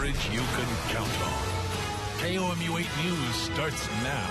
coverage you can count on. KOMU 8 News starts now.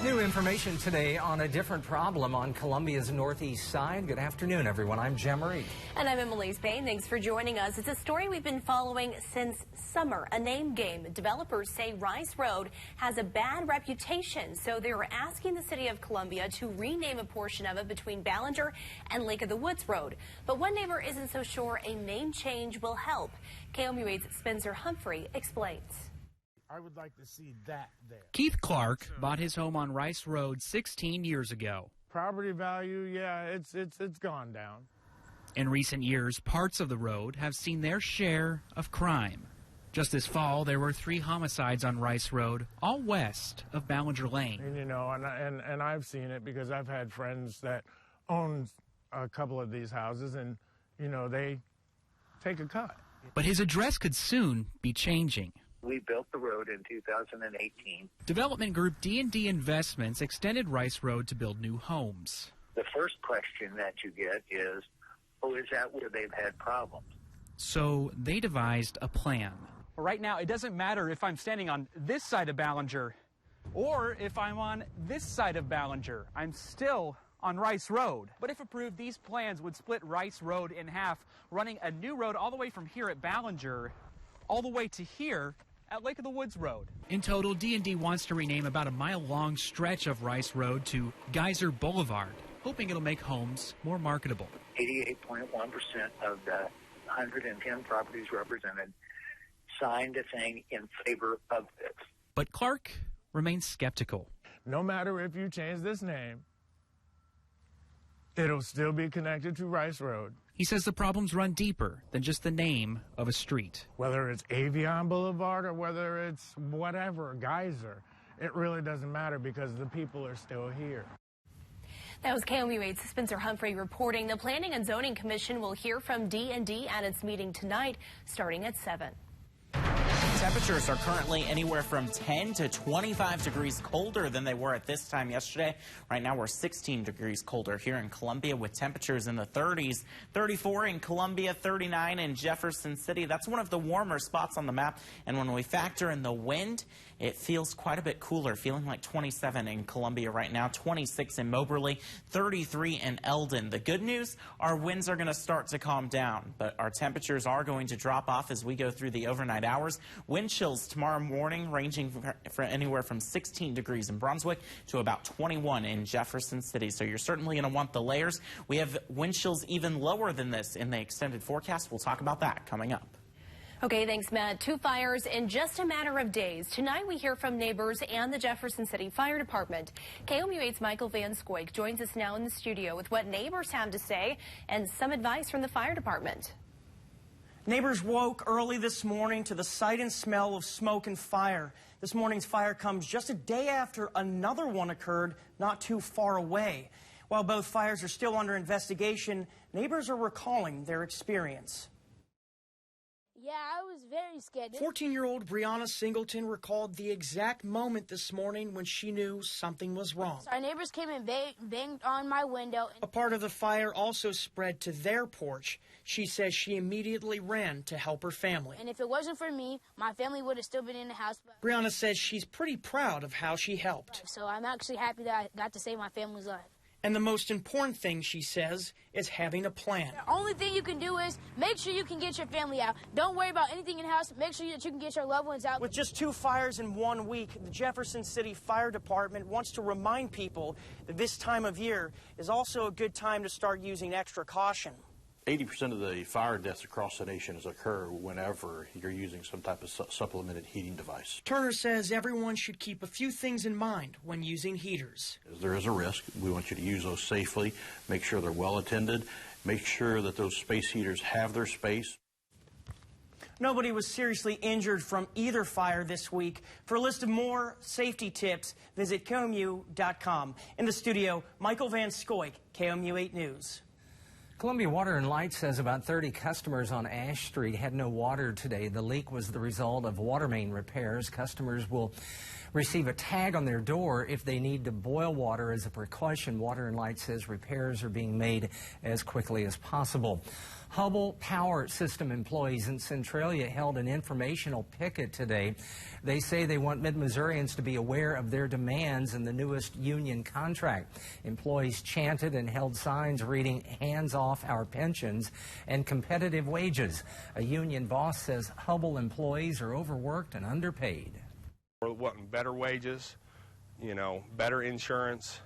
New information today on a different problem on Columbia's northeast side. Good afternoon, everyone. I'm Jem Reed. And I'm Emily Spain. Thanks for joining us. It's a story we've been following since summer. A name game. Developers say Rice Road has a bad reputation, so they're asking the city of Columbia to rename a portion of it between Ballinger and Lake of the Woods Road. But one neighbor isn't so sure a name change will help. KOMU 8's Spencer Humphrey explains. I would like to see that there. Keith Clark bought his home on Rice Road 16 years ago. Property value, yeah, it's gone down. In recent years, parts of the road have seen their share of crime. Just this fall, there were 3 homicides on Rice Road, all west of Ballinger Lane. And, you know, and I've seen it because I've had friends that own a couple of these houses, and, you know, they take a cut. But his address could soon be changing. We built the road in 2018. Development group D&D Investments extended Rice Road to build new homes. The first question that you get is, oh, is that where they've had problems? So they devised a plan. Right now, it doesn't matter if I'm standing on this side of Ballinger or if I'm on this side of Ballinger. I'm still on Rice Road. But if approved, these plans would split Rice Road in half, running a new road all the way from here at Ballinger all the way to here at Lake of the Woods Road. In total, D&D wants to rename about a mile-long stretch of Rice Road to Geyser Boulevard, hoping it'll make homes more marketable. 88.1% of the 110 properties represented signed a thing in favor of this. But Clark remains skeptical. No matter if you change this name, it'll still be connected to Rice Road. He says the problems run deeper than just the name of a street. Whether it's Avion Boulevard or whether it's whatever, Geyser, it really doesn't matter because the people are still here. That was KOMU 8's Spencer Humphrey reporting. The Planning and Zoning Commission will hear from D&D at its meeting tonight, starting at 7. Temperatures are currently anywhere from 10 to 25 degrees colder than they were at this time yesterday. Right now we're 16 degrees colder here in Columbia with temperatures in the 30s, 34 in Columbia, 39 in Jefferson City. That's one of the warmer spots on the map. And when we factor in the wind, it feels quite a bit cooler, feeling like 27 in Columbia right now, 26 in Moberly, 33 in Eldon. The good news, our winds are going to start to calm down, but our temperatures are going to drop off as we go through the overnight hours. Wind chills tomorrow morning ranging for anywhere from 16 degrees in Brunswick to about 21 in Jefferson City. So you're certainly going to want the layers. We have wind chills even lower than this in the extended forecast. We'll talk about that coming up. Okay, thanks, Matt. 2 fires in just a matter of days. Tonight we hear from neighbors and the Jefferson City Fire Department. KOMU 8's Michael Van Scoik joins us now in the studio with what neighbors have to say and some advice from the fire department. Neighbors woke early this morning to the sight and smell of smoke and fire. This morning's fire comes just a day after another one occurred not too far away. While both fires are still under investigation, neighbors are recalling their experience. Yeah, I was very scared. 14-year-old Brianna Singleton recalled the exact moment this morning when she knew something was wrong. Our neighbors came and banged on my window. A part of the fire also spread to their porch. She says she immediately ran to help her family. And if it wasn't for me, my family would have still been in the house. Brianna says she's pretty proud of how she helped. So I'm actually happy that I got to save my family's life. And the most important thing, she says, is having a plan. The only thing you can do is make sure you can get your family out. Don't worry about anything in the house. Make sure that you can get your loved ones out. With just 2 fires in 1 week, the Jefferson City Fire Department wants to remind people that this time of year is also a good time to start using extra caution. 80% of the fire deaths across the nation occur whenever you're using some type of supplemented heating device. Turner says everyone should keep a few things in mind when using heaters. There is a risk. We want you to use those safely, make sure they're well attended, make sure that those space heaters have their space. Nobody was seriously injured from either fire this week. For a list of more safety tips, visit KOMU.com. In the studio, Michael Van Scoik, KOMU 8 News. Columbia Water and Light says about 30 customers on Ash Street had no water today. The leak was the result of water main repairs. Customers will receive a tag on their door if they need to boil water as a precaution. Water and Light says repairs are being made as quickly as possible. Hubble Power System employees in Centralia held an informational picket today. They say they want Mid-Missourians to be aware of their demands in the newest union contract. Employees chanted and held signs reading, "Hands off our pensions," and competitive wages. A union boss says Hubble employees are overworked and underpaid. We're wanting better wages, better insurance,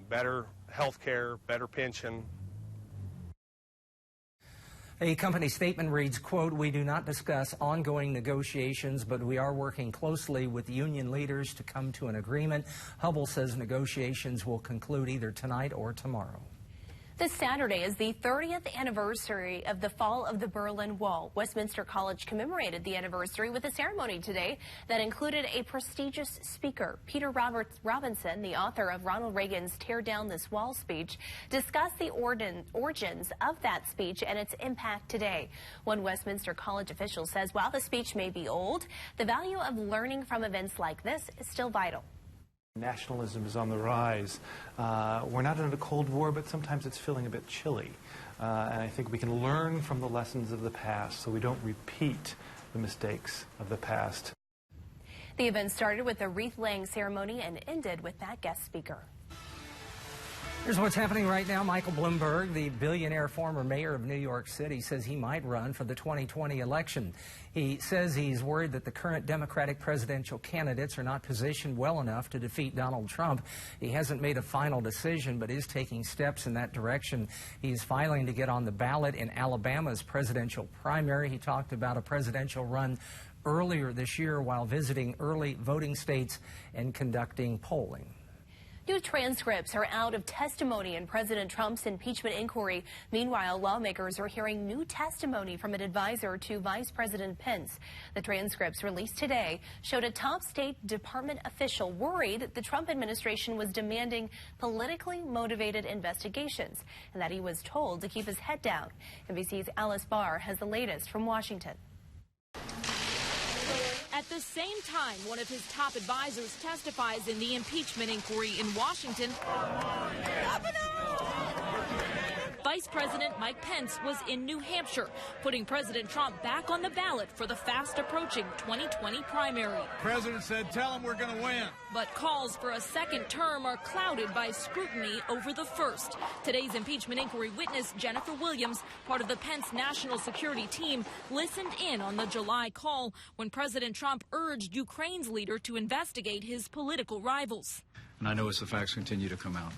better health care, better pension. A company statement reads, quote, "We do not discuss ongoing negotiations, but we are working closely with union leaders to come to an agreement." Hubble says negotiations will conclude either tonight or tomorrow. This Saturday is the 30th anniversary of the fall of the Berlin Wall. Westminster College commemorated the anniversary with a ceremony today that included a prestigious speaker. Peter Robinson, the author of Ronald Reagan's Tear Down This Wall speech, discussed the origins of that speech and its impact today. One Westminster College official says while the speech may be old, the value of learning from events like this is still vital. Nationalism is on the rise. We're not in a Cold War, but sometimes it's feeling a bit chilly. And I think we can learn from the lessons of the past so we don't repeat the mistakes of the past. The event started with a wreath-laying ceremony and ended with that guest speaker. Here's what's happening right now. Michael Bloomberg, the billionaire former mayor of New York City, says he might run for the 2020 election. He says he's worried that the current Democratic presidential candidates are not positioned well enough to defeat Donald Trump. He hasn't made a final decision, but is taking steps in that direction. He's filing to get on the ballot in Alabama's presidential primary. He talked about a presidential run earlier this year while visiting early voting states and conducting polling. New transcripts are out of testimony in President Trump's impeachment inquiry. Meanwhile, lawmakers are hearing new testimony from an advisor to Vice President Pence. The transcripts released today showed a top State Department official worried that the Trump administration was demanding politically motivated investigations and that he was told to keep his head down. NBC's Alice Barr has the latest from Washington. At the same time, one of his top advisors testifies in the impeachment inquiry in Washington. Vice President Mike Pence was in New Hampshire, putting President Trump back on the ballot for the fast-approaching 2020 primary. The president said, "Tell him we're going to win." But calls for a second term are clouded by scrutiny over the first. Today's impeachment inquiry witness Jennifer Williams, part of the Pence national security team, listened in on the July call when President Trump urged Ukraine's leader to investigate his political rivals. And I know as the facts continue to come out,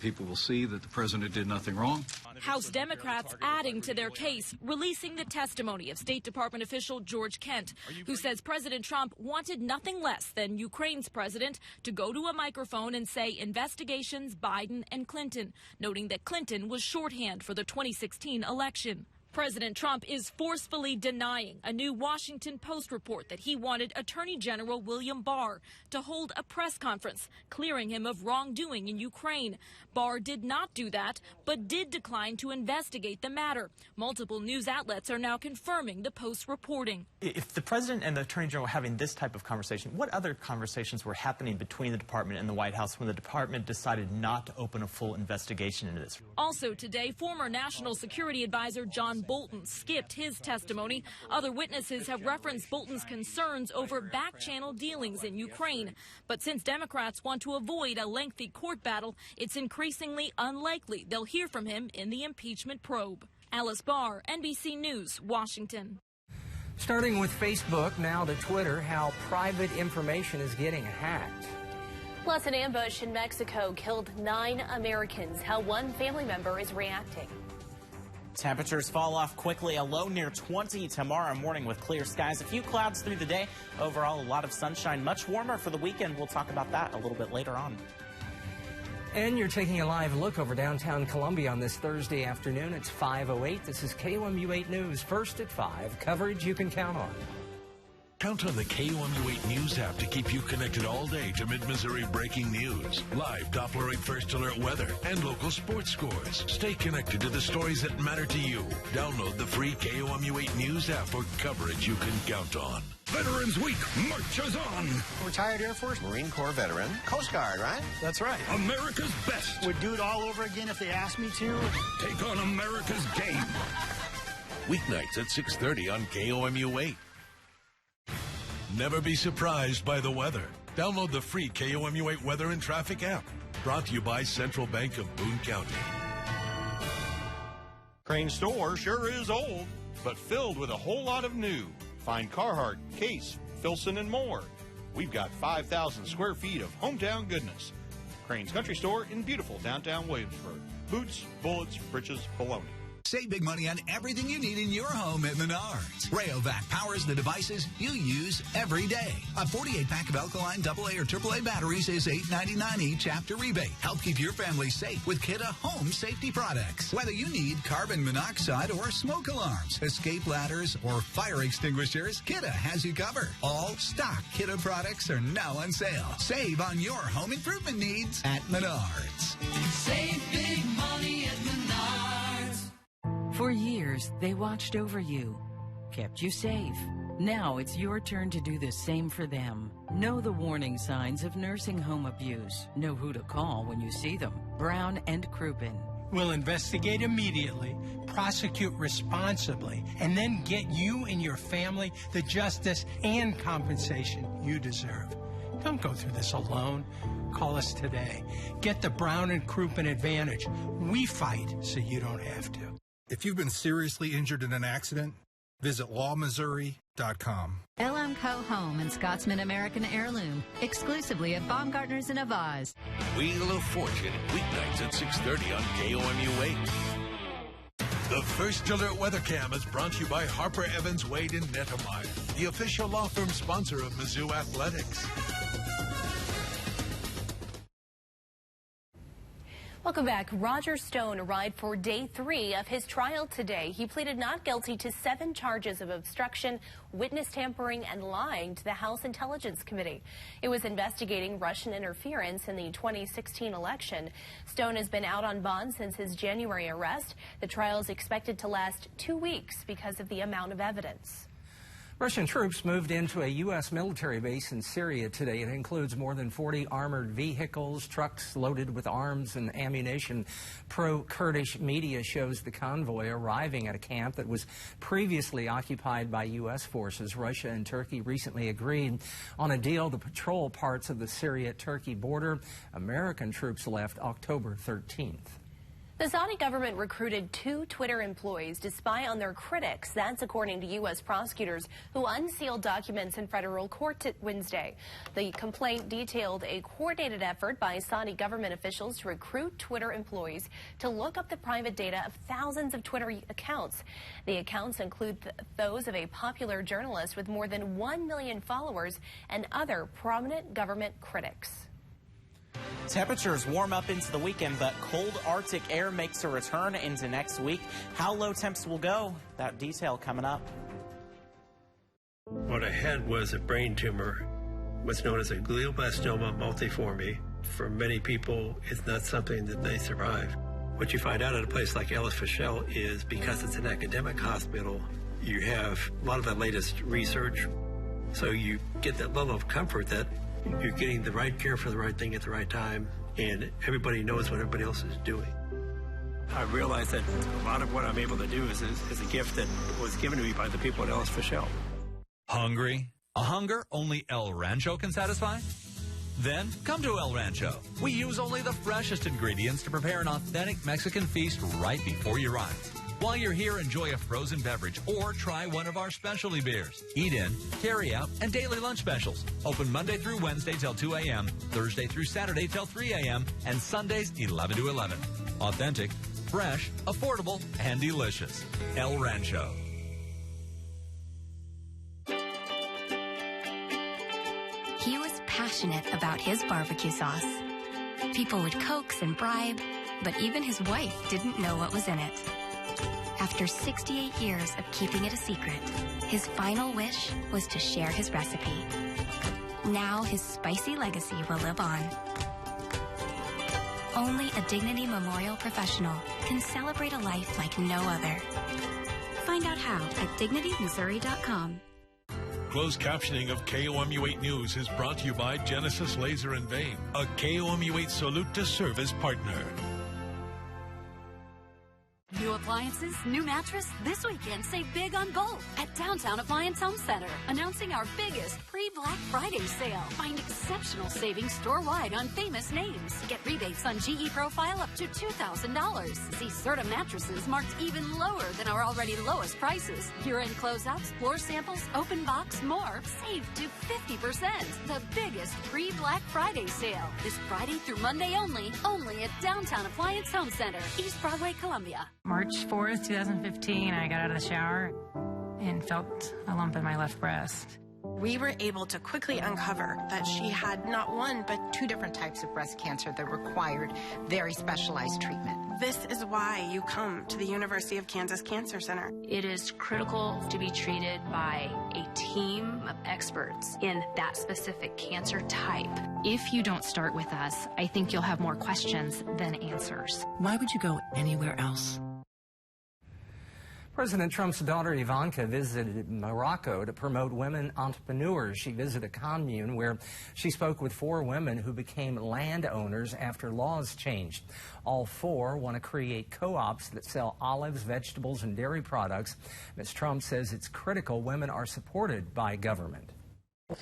people will see that the president did nothing wrong. House Democrats adding to their case, releasing the testimony of State Department official George Kent, who says President Trump wanted nothing less than Ukraine's president to go to a microphone and say investigations Biden and Clinton, noting that Clinton was shorthand for the 2016 election. President Trump is forcefully denying a new Washington Post report that he wanted Attorney General William Barr to hold a press conference, clearing him of wrongdoing in Ukraine. Barr did not do that, but did decline to investigate the matter. Multiple news outlets are now confirming the Post's reporting. If the president and the Attorney General were having this type of conversation, what other conversations were happening between the department and the White House when the department decided not to open a full investigation into this? Also today, former National Security Advisor John Bolton skipped his testimony. Other witnesses have referenced Bolton's concerns over back-channel dealings in Ukraine. But since Democrats want to avoid a lengthy court battle, it's increasingly unlikely they'll hear from him in the impeachment probe. Alice Barr, NBC News, Washington. Starting with Facebook, now to Twitter, how private information is getting hacked. Plus, an ambush in Mexico killed 9 Americans. How one family member is reacting. Temperatures fall off quickly, a low near 20 tomorrow morning with clear skies. A few clouds through the day. Overall, a lot of sunshine, much warmer for the weekend. We'll talk about that a little bit later on. And you're taking a live look over downtown Columbia on this Thursday afternoon. It's 5:08. This is KOMU 8 News, first at 5. Coverage you can count on. Count on the KOMU 8 News app to keep you connected all day to Mid-Missouri breaking news, live Doppler 8 First Alert weather, and local sports scores. Stay connected to the stories that matter to you. Download the free KOMU 8 News app for coverage you can count on. Veterans Week marches on. Retired Air Force, Marine Corps veteran, Coast Guard, right? That's right. America's best. Would do it all over again if they asked me to. Take on America's game. Weeknights at 6:30 on KOMU 8. Never be surprised by the weather. Download the free KOMU 8 Weather and Traffic app. Brought to you by Central Bank of Boone County. Crane Store sure is old, but filled with a whole lot of new. Find Carhartt, Case, Filson, and more. We've got 5,000 square feet of hometown goodness. Crane's Country Store in beautiful downtown Williamsburg. Boots, bullets, britches, baloney. Save big money on everything you need in your home at Menards. Rayovac powers the devices you use every day. A 48-pack of alkaline AA or AAA batteries is $8.99 each after rebate. Help keep your family safe with Kidde home safety products. Whether you need carbon monoxide or smoke alarms, escape ladders, or fire extinguishers, Kidde has you covered. All stock Kidde products are now on sale. Save on your home improvement needs at Menards. Save big money at Menards. For years, they watched over you, kept you safe. Now it's your turn to do the same for them. Know the warning signs of nursing home abuse. Know who to call when you see them. Brown and Crouppen. We'll investigate immediately, prosecute responsibly, and then get you and your family the justice and compensation you deserve. Don't go through this alone. Call us today. Get the Brown and Crouppen advantage. We fight so you don't have to. If you've been seriously injured in an accident, visit lawmissouri.com. LMCO Home and Scotsman American Heirloom, exclusively at Baumgartner's and Avaz. Wheel of Fortune, weeknights at 6:30 on KOMU 8. The First Alert Weather Cam is brought to you by Harper Evans Wade in Nettemeyer, the official law firm sponsor of Mizzou Athletics. Welcome back. Roger Stone arrived for day 3 of his trial today. He pleaded not guilty to 7 charges of obstruction, witness tampering, and lying to the House Intelligence Committee. It was investigating Russian interference in the 2016 election. Stone has been out on bond since his January arrest. The trial is expected to last 2 weeks because of the amount of evidence. Russian troops moved into a U.S. military base in Syria today. It includes more than 40 armored vehicles, trucks loaded with arms and ammunition. Pro-Kurdish media shows the convoy arriving at a camp that was previously occupied by U.S. forces. Russia and Turkey recently agreed on a deal to patrol parts of the Syria-Turkey border. American troops left October 13th. The Saudi government recruited 2 Twitter employees to spy on their critics. That's according to U.S. prosecutors who unsealed documents in federal court Wednesday. The complaint detailed a coordinated effort by Saudi government officials to recruit Twitter employees to look up the private data of thousands of Twitter accounts. The accounts include those of a popular journalist with more than 1 million followers and other prominent government critics. Temperatures warm up into the weekend, but cold Arctic air makes a return into next week. How low temps will go, that detail coming up. What I had was a brain tumor, what's known as a glioblastoma multiforme. For many people, it's not something that they survive. What you find out at a place like Ellis Fischel is because it's an academic hospital, you have a lot of the latest research, so you get that level of comfort that you're getting the right care for the right thing at the right time, and everybody knows what everybody else is doing. I realize that a lot of what I'm able to do is a gift that was given to me by the people at Ellis Fischel. Hungry? A hunger only El Rancho can satisfy? Then come to El Rancho. We use only the freshest ingredients to prepare an authentic Mexican feast right before you arrive. While you're here, enjoy a frozen beverage or try one of our specialty beers. Eat in, carry out, and daily lunch specials. Open Monday through Wednesday till 2 a.m., Thursday through Saturday till 3 a.m., and Sundays 11 to 11. Authentic, fresh, affordable, and delicious. El Rancho. He was passionate about his barbecue sauce. People would coax and bribe, but even his wife didn't know what was in it. After 68 years of keeping it a secret, his final wish was to share his recipe. Now his spicy legacy will live on. Only a Dignity Memorial professional can celebrate a life like no other. Find out how at dignitymissouri.com. Closed captioning of KOMU 8 News is brought to you by Genesis Laser and Vein, a KOMU 8 Salute to Service partner. New appliances, new mattress. This weekend, save big on both at Downtown Appliance Home Center. Announcing our biggest pre-Black Friday sale. Find exceptional savings store-wide on famous names. Get rebates on GE Profile up to $2,000. See Serta mattresses marked even lower than our already lowest prices. Year-end closeouts, floor samples, open box, more. Save to 50%. The biggest pre-Black Friday sale. This Friday through Monday only at Downtown Appliance Home Center, East Broadway, Columbia. March 4th, 2015, I got out of the shower and felt a lump in my left breast. We were able to quickly uncover that she had not one, but two different types of breast cancer that required very specialized treatment. This is why you come to the University of Kansas Cancer Center. It is critical to be treated by a team of experts in that specific cancer type. If you don't start with us, I think you'll have more questions than answers. Why would you go anywhere else? President Trump's daughter Ivanka visited Morocco to promote women entrepreneurs. She visited a commune where she spoke with 4 women who became landowners after laws changed. All 4 want to create co-ops that sell olives, vegetables, and dairy products. Ms. Trump says it's critical women are supported by government.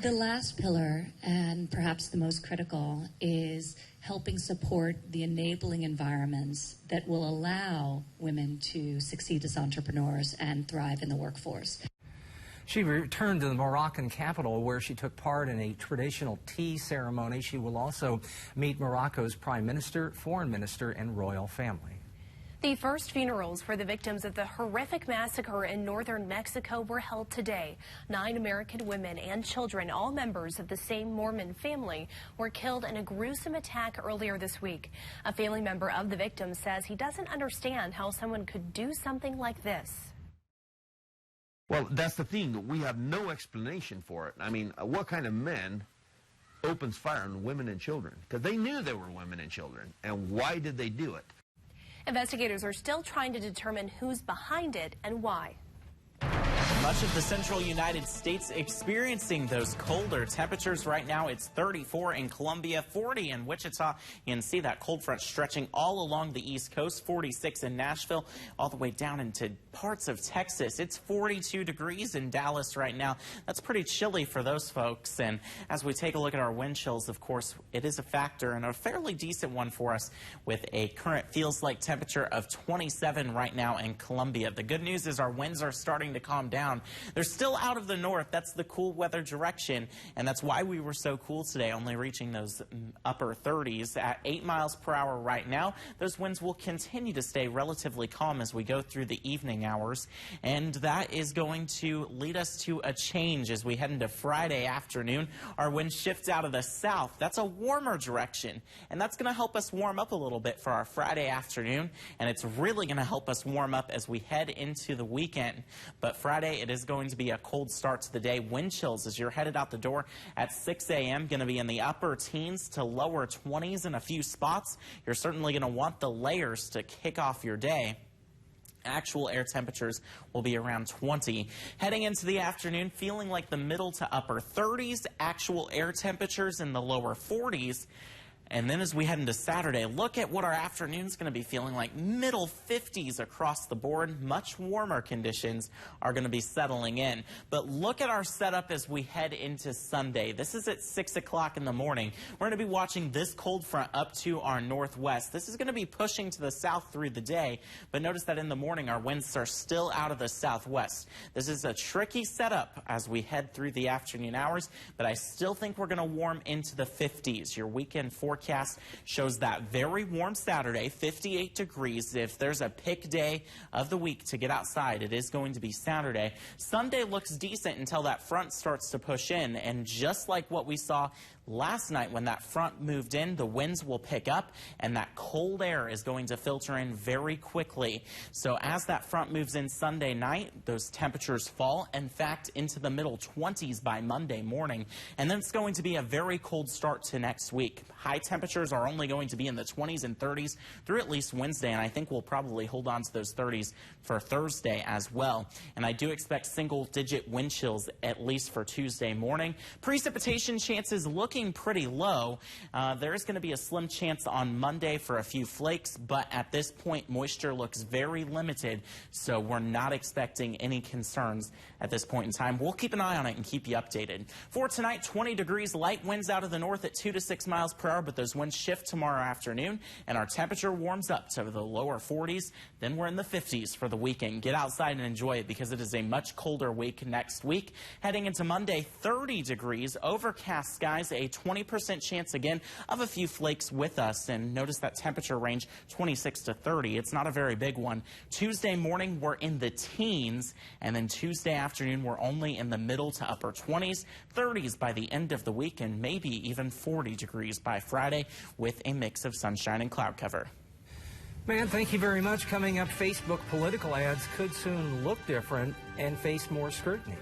The last pillar, and perhaps the most critical, is helping support the enabling environments that will allow women to succeed as entrepreneurs and thrive in the workforce. She returned to the Moroccan capital where she took part in a traditional tea ceremony. She will also meet Morocco's prime minister, foreign minister, and royal family. The first funerals for the victims of the horrific massacre in northern Mexico were held today. 9 American women and children, all members of the same Mormon family, were killed in a gruesome attack earlier this week. A family member of the victim says he doesn't understand how someone could do something like this. Well, that's the thing. We have no explanation for it. I mean, what kind of men opens fire on women and children? Because they knew they were women and children. And why did they do it? Investigators are still trying to determine who's behind it and why. Much of the central United States experiencing those colder temperatures right now. It's 34 in Columbia, 40 in Wichita. You can see that cold front stretching all along the East Coast, 46 in Nashville, all the way down into parts of Texas. It's 42 degrees in Dallas right now. That's pretty chilly for those folks. And as we take a look at our wind chills, of course, it is a factor and a fairly decent one for us with a current feels like temperature of 27 right now in Columbia. The good news is our winds are starting to calm down. They're still out of the north. That's the cool weather direction, and that's why we were so cool today, only reaching those upper 30s at 8 miles per hour right now. Those winds will continue to stay relatively calm as we go through the evening hours, and that is going to lead us to a change as we head into Friday afternoon. Our wind shifts out of the south. That's a warmer direction, and that's going to help us warm up a little bit for our Friday afternoon, and it's really going to help us warm up as we head into the weekend. But Friday, it is going to be a cold start to the day. Wind chills as you're headed out the door at 6 a.m. going to be in the upper teens to lower 20s in a few spots. You're certainly going to want the layers to kick off your day. Actual air temperatures will be around 20. Heading into the afternoon, feeling like the middle to upper 30s. Actual air temperatures in the lower 40s. And then as we head into Saturday, look at what our afternoon's going to be feeling like. Middle 50s across the board. Much warmer conditions are going to be settling in. But look at our setup as we head into Sunday. This is at 6 o'clock in the morning. We're going to be watching this cold front up to our northwest. This is going to be pushing to the south through the day. But notice that in the morning, our winds are still out of the southwest. This is a tricky setup as we head through the afternoon hours. But I still think we're going to warm into the 50s. Your weekend forecast forecast shows that very warm Saturday, 58 degrees. If there's a pick day of the week to get outside, it is going to be Saturday. Sunday looks decent until that front starts to push in, and just like what we saw last night when that front moved in, the winds will pick up and that cold air is going to filter in very quickly. So as that front moves in Sunday night, those temperatures fall, in fact, into the middle 20s by Monday morning. And then it's going to be a very cold start to next week. High temperatures are only going to be in the 20s and 30s through at least Wednesday, and I think we'll probably hold on to those 30s for Thursday as well. And I do expect single-digit wind chills at least for Tuesday morning. Precipitation chances looking pretty low. There is going to be a slim chance on Monday for a few flakes, but at this point, moisture looks very limited, so we're not expecting any concerns at this point in time. We'll keep an eye on it and keep you updated. For tonight, 20 degrees, light winds out of the north at 2 to 6 miles per hour, but those winds shift tomorrow afternoon, and our temperature warms up to the lower 40s. Then we're in the 50s for the weekend. Get outside and enjoy it because it is a much colder week next week. Heading into Monday, 30 degrees, overcast skies, a 20% chance again of a few flakes with us, and notice that temperature range 26 to 30. It's not a very big one. Tuesday morning we're in the teens, and then Tuesday afternoon we're only in the middle to upper 20s, 30s by the end of the week, and maybe even 40 degrees by Friday with a mix of sunshine and cloud cover. Man, thank you very much. Coming up, Facebook political ads could soon look different and face more scrutiny.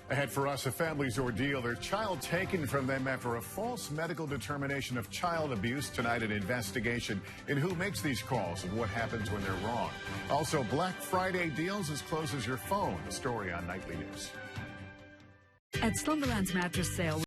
Ahead for us, a family's ordeal. Their child taken from them after a false medical determination of child abuse. Tonight, an investigation in who makes these calls and what happens when they're wrong. Also, Black Friday deals as close as your phone. A story on Nightly News. At Slumberland's mattress sale,